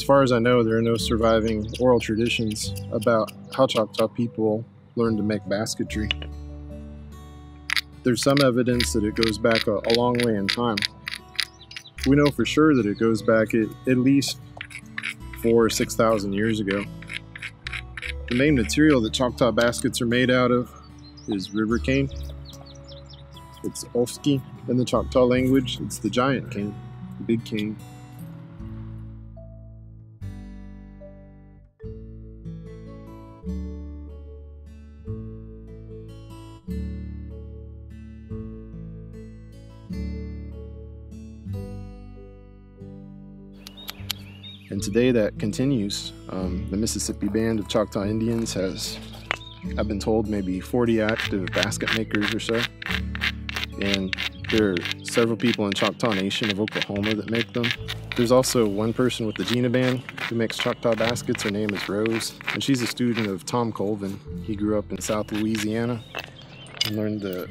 As far as I know, there are no surviving oral traditions about how Choctaw people learned to make basketry. There's some evidence that it goes back a long way in time. We know for sure that it goes back at least 4,000 or 6,000 years ago. The main material that Choctaw baskets are made out of is river cane. It's Olski in the Choctaw language. It's the giant cane, the big cane. And today that continues. The Mississippi Band of Choctaw Indians has, I've been told, maybe 40 active basket makers or so. And there are several people in Choctaw Nation of Oklahoma that make them. There's also one person with the Gina Band who makes Choctaw baskets. Her name is Rose, and she's a student of Tom Colvin. He grew up in South Louisiana and learned the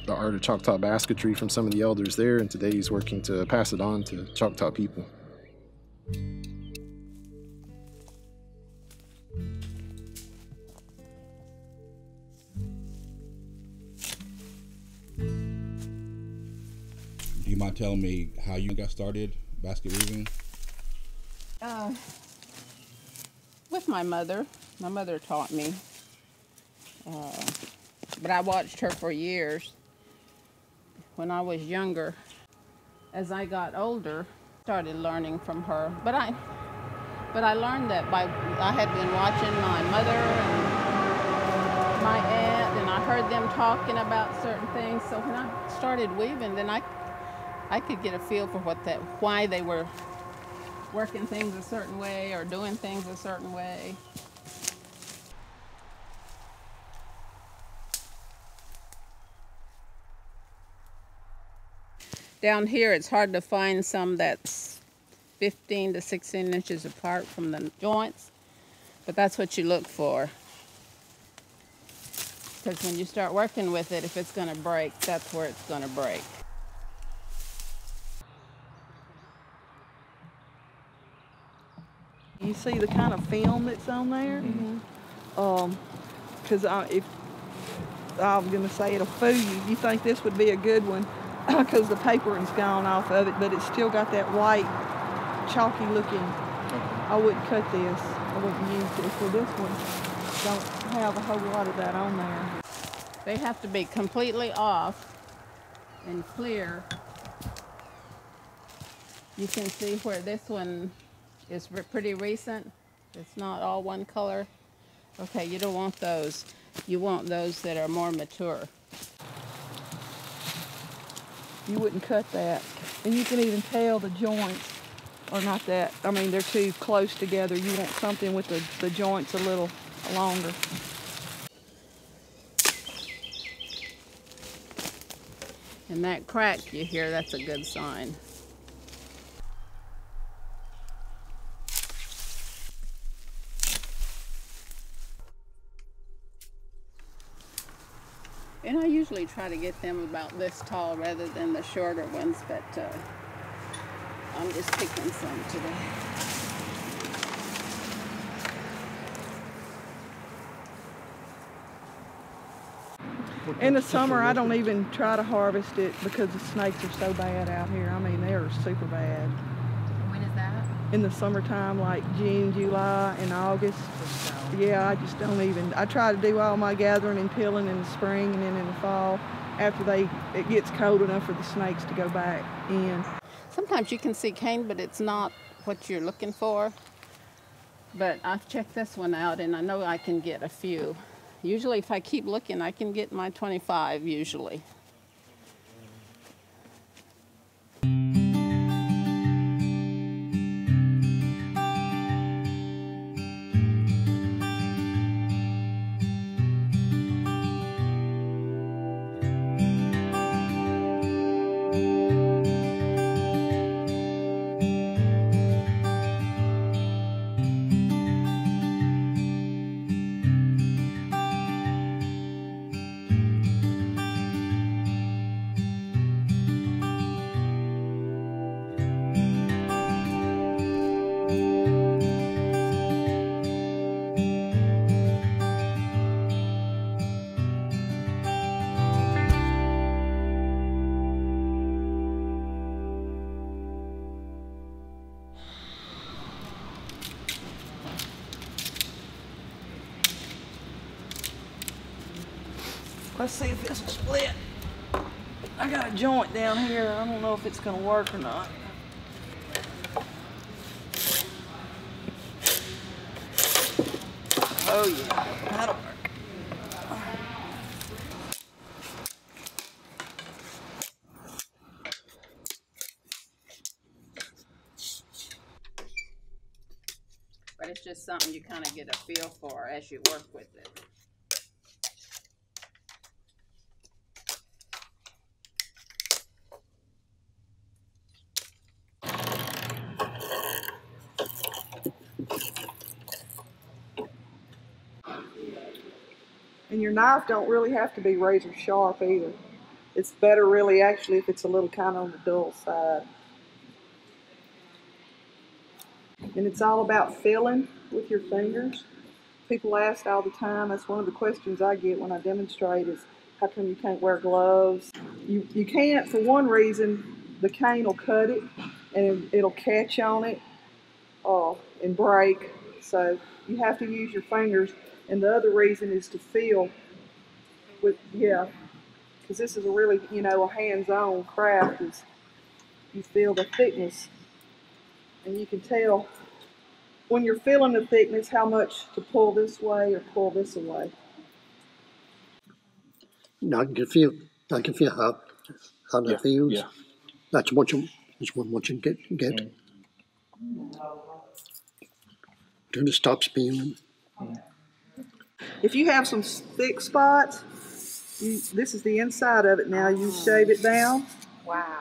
art of Choctaw basketry from some of the elders there, and today he's working to pass it on to Choctaw people. Do you mind telling me how you got started basket weaving? With my mother. My mother taught me. But I watched her for years when I was younger. As I got older, started learning from her. But I learned that I had been watching my mother and my aunt, and I heard them talking about certain things. So when I started weaving, then I could get a feel for why they were working things a certain way or doing things a certain way. Down here, it's hard to find some that's 15 to 16 inches apart from the joints, but that's what you look for. Because when you start working with it, if it's going to break, that's where it's going to break. You see the kind of film that's on there? Because if I'm going to say it'll fool you, you think this would be a good one because the papering's gone off of it, but it's still got that white, chalky looking. I wouldn't cut this. I wouldn't use it for this one. Don't have a whole lot of that on there. They have to be completely off and clear. You can see where this one is pretty recent. It's not all one color. Okay, you don't want those. You want those that are more mature. You wouldn't cut that. And you can even tell the joints are not that, I mean, they're too close together. You want something with the joints a little longer. And that crack you hear, that's a good sign. And I usually try to get them about this tall rather than the shorter ones, but I'm just picking some today. In the summer, I don't even try to harvest it because the snakes are so bad out here. I mean, they are super bad. When is that? In the summertime, like June, July, and August. Yeah, I just don't even. I try to do all my gathering and peeling in the spring and then in the fall after it gets cold enough for the snakes to go back in. Sometimes you can see cane, but it's not what you're looking for. But I've checked this one out, and I know I can get a few. Usually, if I keep looking, I can get my 25 usually. Let's see if this will split. I got a joint down here. I don't know if it's gonna work or not. Oh yeah, that'll work. But it's just something you kind of get a feel for as you work with it. And your knife don't really have to be razor sharp either. It's better really actually if it's a little kind of on the dull side. And it's all about feeling with your fingers. People ask all the time, that's one of the questions I get when I demonstrate is, how come you can't wear gloves? You can't for one reason, the cane will cut it and it'll catch on it and break. So you have to use your fingers. And the other reason is to feel with, because this is a really, a hands-on craft is you feel the thickness. And you can tell when you're feeling the thickness how much to pull this way or pull this away. I can feel how that feels. Yeah. That's what you get. Till it stops peeling. If you have some thick spots, this is the inside of it now. You shave it down. Wow.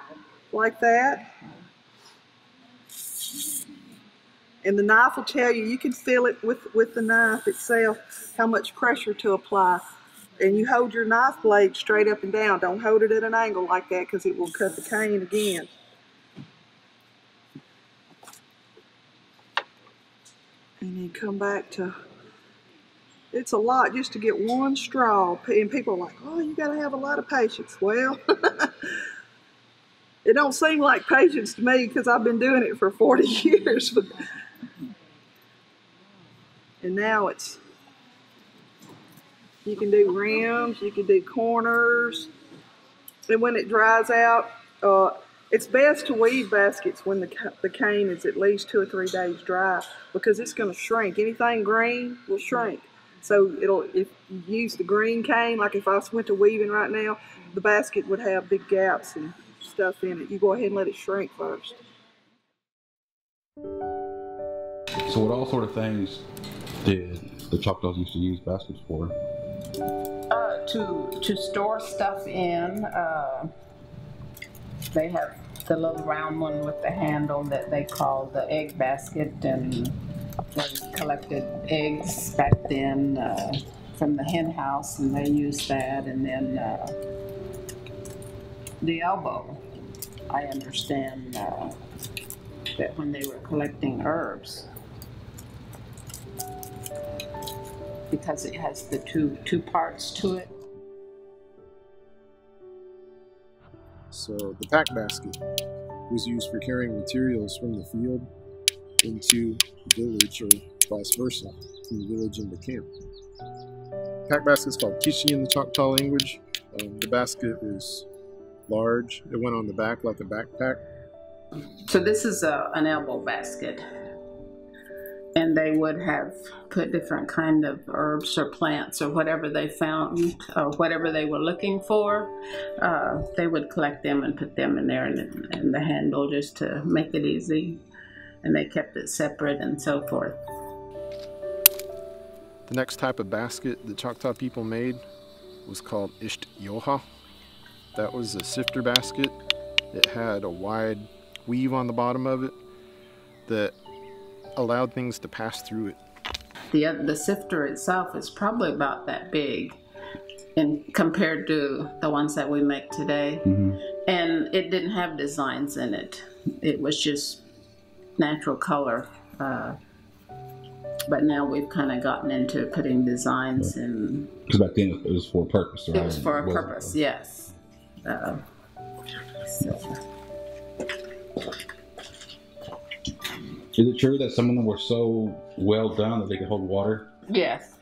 Like that. And the knife will tell you, you can feel it with the knife itself, how much pressure to apply. And you hold your knife blade straight up and down. Don't hold it at an angle like that because it will cut the cane again. And then come back to, it's a lot just to get one straw. And people are like, oh, you got to have a lot of patience. Well, it don't seem like patience to me because I've been doing it for 40 years. And now it's, you can do rims, you can do corners. And when it dries out, it's best to weave baskets when the cane is at least 2 or 3 days dry because it's going to shrink. Anything green will shrink. So if you use the green cane, like if I went to weaving right now, the basket would have big gaps and stuff in it. You go ahead and let it shrink first. So what all sort of things did the Choctaws used to use baskets for? To store stuff in. They have the little round one with the handle that they call the egg basket, and they collected eggs back then from the hen house, and they used that. And then the elbow, I understand that when they were collecting herbs, because it has the two parts to it. So the pack basket was used for carrying materials from the field into the village, or vice versa, from the village into camp. Pack basket is called kishi in the Choctaw language. The basket is large. It went on the back like a backpack. So this is an elbow basket. And they would have put different kind of herbs or plants or whatever they found or whatever they were looking for. They would collect them and put them in there and the handle just to make it easy. And they kept it separate and so forth. The next type of basket the Choctaw people made was called isht yoha. That was a sifter basket. It had a wide weave on the bottom of it that allowed things to pass through it. The sifter itself is probably about that big and compared to the ones that we make today. Mm-hmm. And it didn't have designs in it. It was just natural color. But now we've kind of gotten into putting designs in. Because back then it was for a purpose, right? It was for a purpose, yes. Is it true that some of them were so well done that they could hold water? Yes.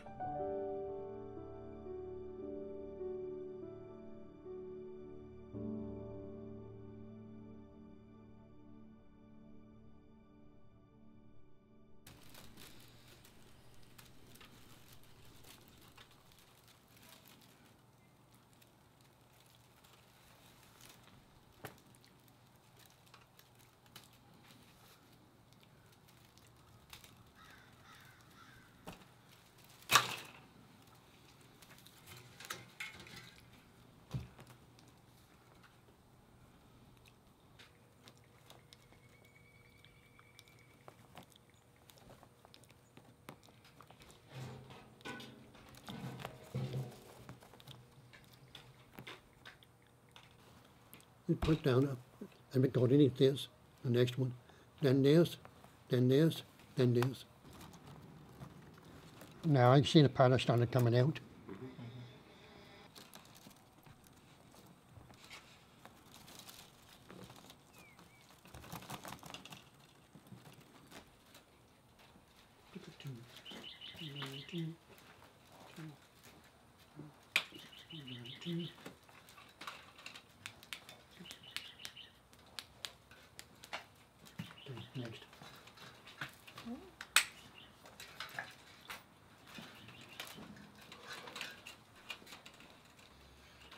You put down, and we got in this, the next one, then this, then this, then this. Now I see the pattern started coming out. Next.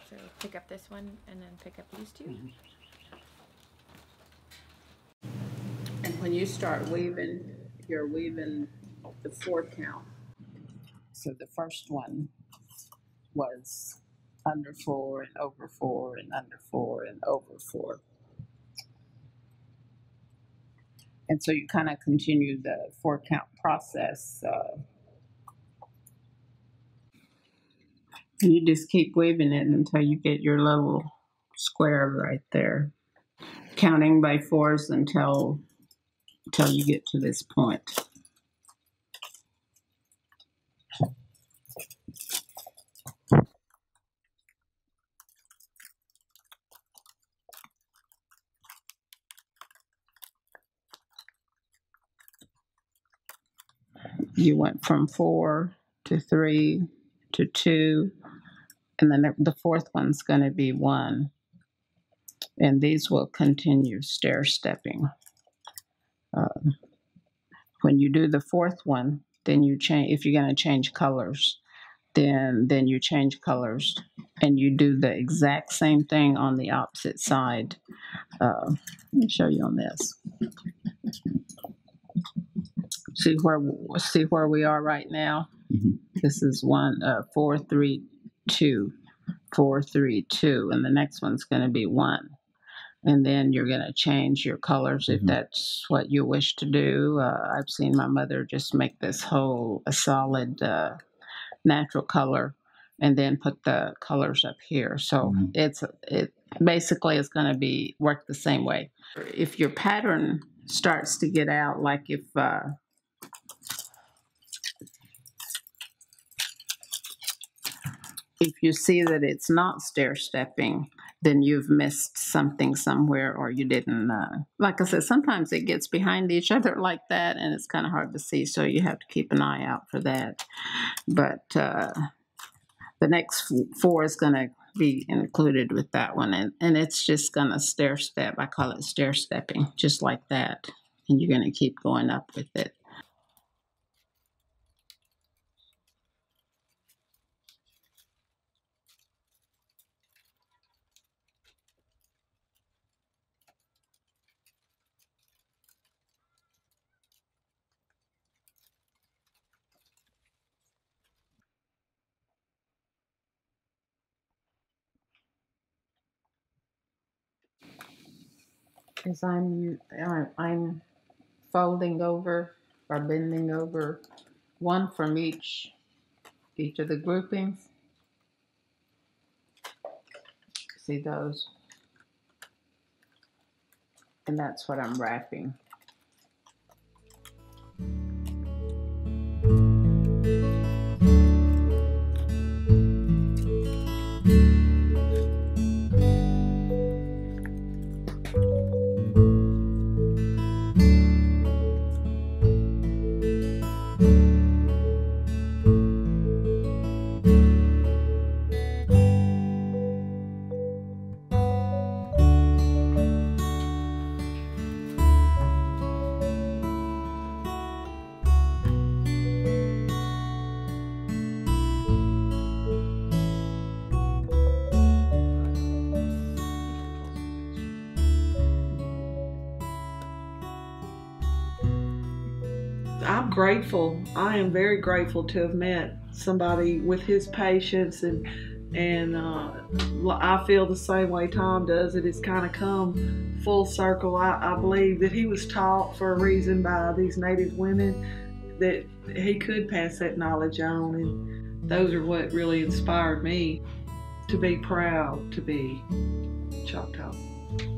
So pick up this one and then pick up these two. And when you start weaving, you're weaving the 4 count. So the first one was under 4 and over 4 and under 4 and over 4. And so you kind of continue the 4 count process. You just keep weaving it until you get your little square right there, counting by 4s until you get to this point. You went from 4 to 3 to 2, and then the 4th one's going to be 1. And these will continue stair-stepping. When you do the 4th one, then you change. If you're going to change colors, then you change colors, and you do the exact same thing on the opposite side. Let me show you on this. See where we are right now. Mm-hmm. This is 4 3 2, 4 3 2, and the next one's going to be 1. And then you're going to change your colors if that's what you wish to do. I've seen my mother just make this whole a solid natural color, and then put the colors up here. So it basically is going to be work the same way. If your pattern starts to get out, like if you see that it's not stair-stepping, then you've missed something somewhere, or you didn't, like I said, sometimes it gets behind each other like that, and it's kind of hard to see, so you have to keep an eye out for that. But the next 4 is going to be included with that one, and it's just going to stair-step. I call it stair-stepping, just like that, and you're going to keep going up with it. As I'm folding over or bending over, 1 from each of the groupings. See those? And that's what I'm wrapping. I'm grateful. I am very grateful to have met somebody with his patience, and I feel the same way Tom does. It has kind of come full circle. I believe that he was taught for a reason by these Native women that he could pass that knowledge on, and those are what really inspired me to be proud to be Choctaw. you.